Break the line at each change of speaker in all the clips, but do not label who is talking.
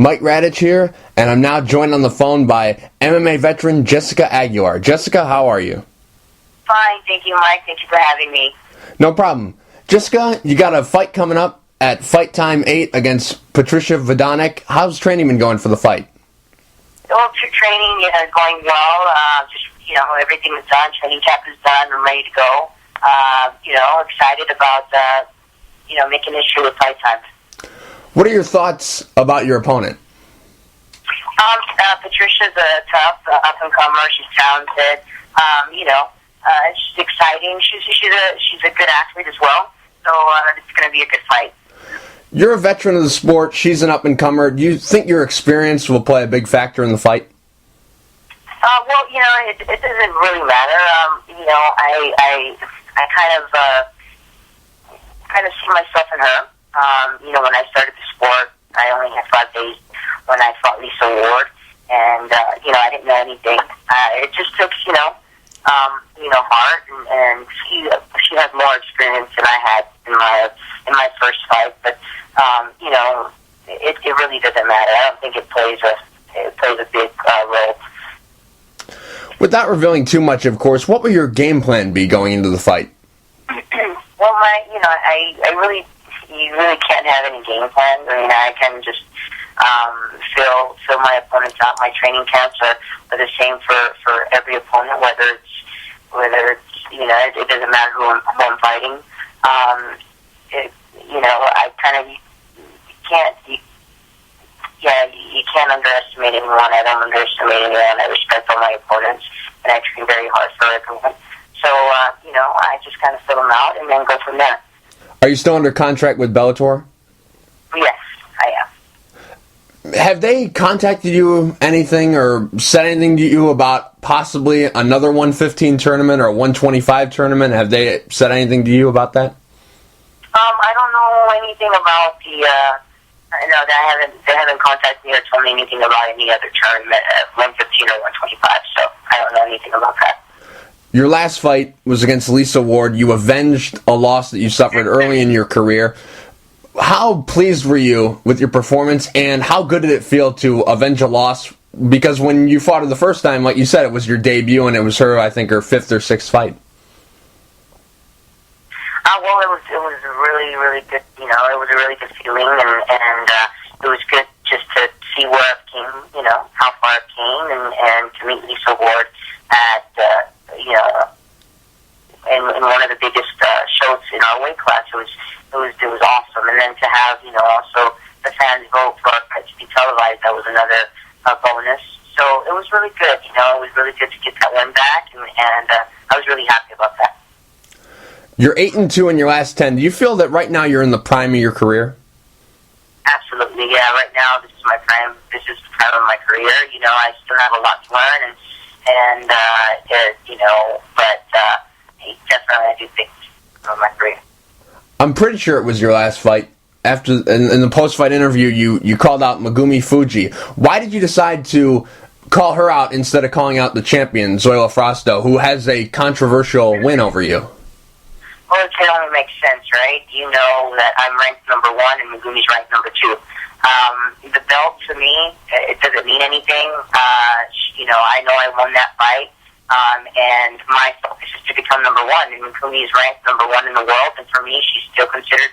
Mike Radich here, and I'm now joined on the phone by MMA Veteran Jessica Aguilar. Jessica, how are you?
Fine, thank you, Mike. Thank you for having me.
No problem. Jessica, you got a fight coming up at Fight Time 8 against Patricia Vodanik. How's training been going for the fight?
Well, training is going well. Everything is done. Training camp is done. I'm ready to go. Excited about, making history with Fight Time.
What are your thoughts about your opponent?
Patricia's a tough up-and-comer. She's talented. She's exciting. She's a good athlete as well. So it's going to be a good fight.
You're a veteran of the sport. She's an up-and-comer. Do you think your experience will play a big factor in the fight?
It doesn't really matter. I kind of see myself in her. When I started the sport, I only had 5 days when I fought Lisa Ward, and I didn't know anything. It just took heart, and she has more experience than I had in my first fight. But it really doesn't matter. I don't think it plays a big role.
Without revealing too much, of course, what will your game plan be going into the fight?
Well, you really can't have any game plan. I mean, I can just fill my opponents out. My training camps are the same for every opponent, whether it's it doesn't matter who I'm fighting. You can't underestimate anyone. I don't underestimate anyone. I respect all my opponents, and I train very hard for everyone. So, I just kind of fill them out and then go from there.
Are you still under contract with Bellator?
Yes, I am.
Have they contacted you anything or said anything to you about possibly another 115 tournament or a 125 tournament? Have they said anything to you about that?
I don't know anything about they haven't contacted me or told me anything about any other tournament at 115 or 125, so I don't know anything about that.
Your last fight was against Lisa Ward. You avenged a loss that you suffered early in your career. How pleased were you with your performance, and how good did it feel to avenge a loss? Because when you fought her the first time, like you said, it was your debut, and it was her, I think, her 5th or 6th fight.
Well, it was a really, really good, it was a really good feeling, and it was good just to see where I've came, how far I've came, and to meet Lisa Ward at, in one of the biggest shows in our weight class. It was awesome, and then to have, also the fans vote for our fight to be televised, that was another bonus. So it was really good, it was really good to get that one back, and I was really happy about that.
You're 8-2 in your last 10. Do you feel that right now you're in the prime of your career?
Absolutely, yeah. Right now, this is my prime. This is the prime of my career. I still have a lot to learn, but definitely I do think of my career.
I'm pretty sure it was your last fight. After in the post-fight interview, you called out Megumi Fujii. Why did you decide to call her out instead of calling out the champion, Zoila Frausto, who has a controversial win over you?
Well, it can only make sense, right? You know that I'm ranked number 1 and Megumi's ranked number 2. The belt, to me, it doesn't mean anything. I know I won that fight, and my focus is to become number 1, and Megumi is ranked number 1 in the world, and for me, she's still considered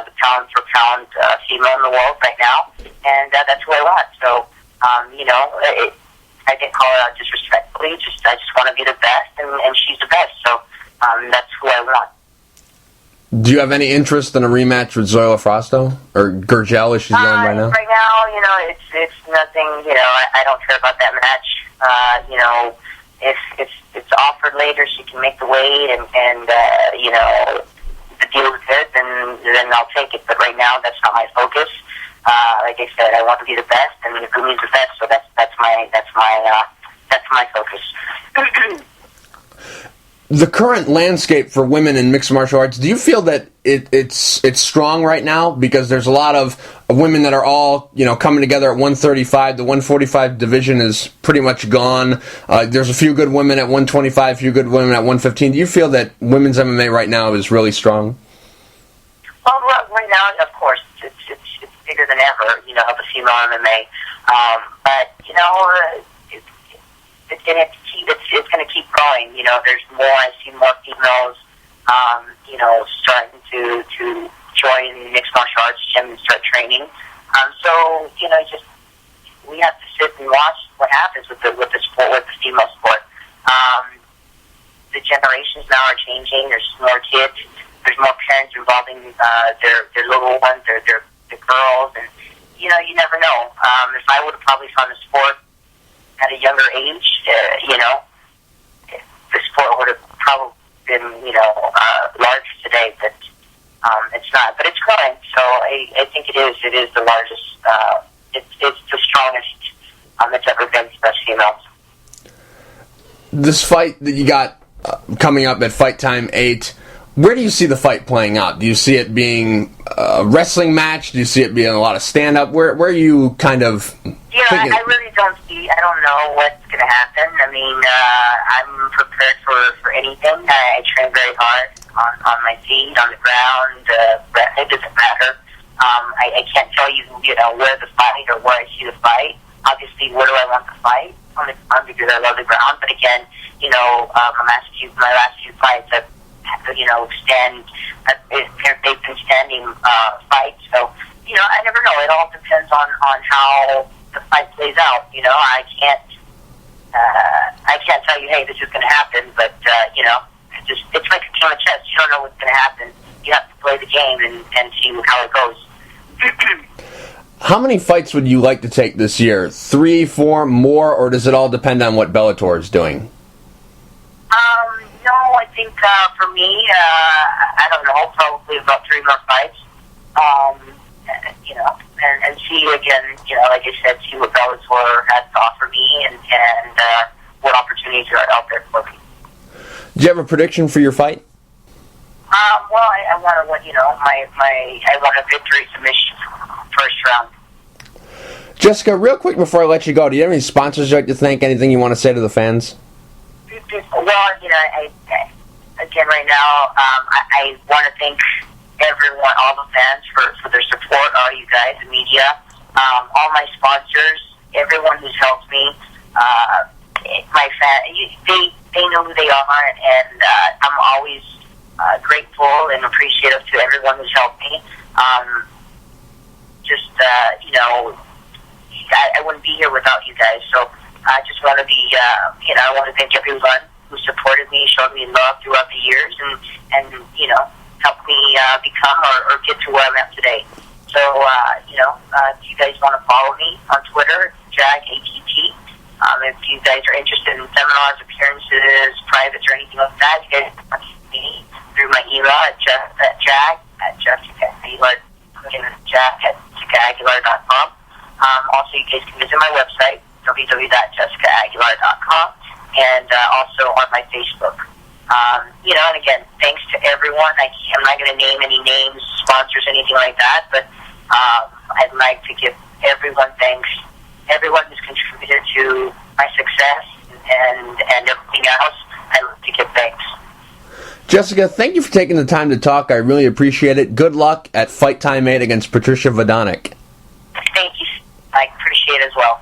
the pound-for-pound female in the world right now, and that's who I want. So, I didn't call her out disrespectfully. I just want to be the best, and she's the best, so that's who I want.
Do you have any interest in a rematch with Zoila Frausto? Or Gurgel, as she's going right now?
Right now, it's nothing, I don't care about that match. If it's offered later, she can make the weight, and the deal is good, then I'll take it. But right now, that's not my focus. Like I said, I want to be the best, and Megumi's the best, so that's my focus.
The current landscape for women in mixed martial arts, do you feel that it's strong right now? Because there's a lot of women that are all coming together at 135. The 145 division is pretty much gone. There's a few good women at 125, a few good women at 115. Do you feel that women's MMA right now is really strong?
Well, right now, of course, it's bigger than ever, you know, of the female MMA. But, you know, it's going to keep growing. You know, there's more, I see more females, you know, starting to join mixed martial arts gym and start training. So, you know, we have to sit and watch what happens with the sport, with the female sport. The generations now are changing. There's more kids. There's more parents involving their little ones, their girls, and you know, you never know. If I would have probably found the sport at a younger age, you know, the sport would have probably been, you know, larger today. But it's not. But it's growing. So I think it is. It is the largest. It's the strongest it's ever been for us females.
This fight that you got coming up at Fight Time 8, where do you see the fight playing out? Do you see it being a wrestling match? Do you see it being a lot of stand-up? Where are you kind of thinking?
I really don't see. I don't know what's going to happen. I mean, I'm prepared for anything. I train very hard on my feet, on the ground. It doesn't matter. I can't tell you, you know, where the fight or where I see the fight. Obviously, where do I want the fight? On the ground, because I love the ground. But again, you know, my last few fights, you know, they've been standing fights. So, you know, I never know. It all depends on how the fight plays out. You know, I can't tell you, hey, this is going to happen. But you know, it's like a game of chess. You don't know what's going to happen. You have to play the game and see how it goes.
How many fights would you like to take this year? 3, 4, more, or does it all depend on what Bellator is doing?
No, I think for me, I don't know, probably about 3 more fights. You know, and see again, you know, like I said, see what Bellator has to offer me and what opportunities are out there for me.
Do you have a prediction for your fight?
Well, I want to, you know, I want a victory submission first round.
Jessica, real quick before I let you go, do you have any sponsors you'd like to thank? Anything you want to say to the fans?
Well, you know, again, right now, I want to thank everyone, all the fans for their support, all you guys, the media, all my sponsors, everyone who's helped me, my fans, they know who they are, and I'm always grateful and appreciative to everyone who's helped me. You know, I wouldn't be here without you guys, so I just want to be, you know, I want to thank everyone who supported me, showed me love throughout the years, and you know, helped me become or get to where I'm at today. So, you know, if you guys want to follow me on Twitter, JagATT. If you guys are interested in seminars, appearances, privates, or anything like that, you guys can contact me through my email at jag@jessica.aguilar.com. Also, you guys can visit my website, www.jessicaaguilar.com, and also on my Facebook. You know, and again, thanks to everyone. I'm not going to name any names, sponsors, anything like that, but I'd like to give everyone thanks. Everyone who's contributed to my success and everything else, I'd like to give thanks.
Jessica, thank you for taking the time to talk. I really appreciate it. Good luck at Fight Time 8 against Patricia Vodanik.
Thank you. I appreciate it as well.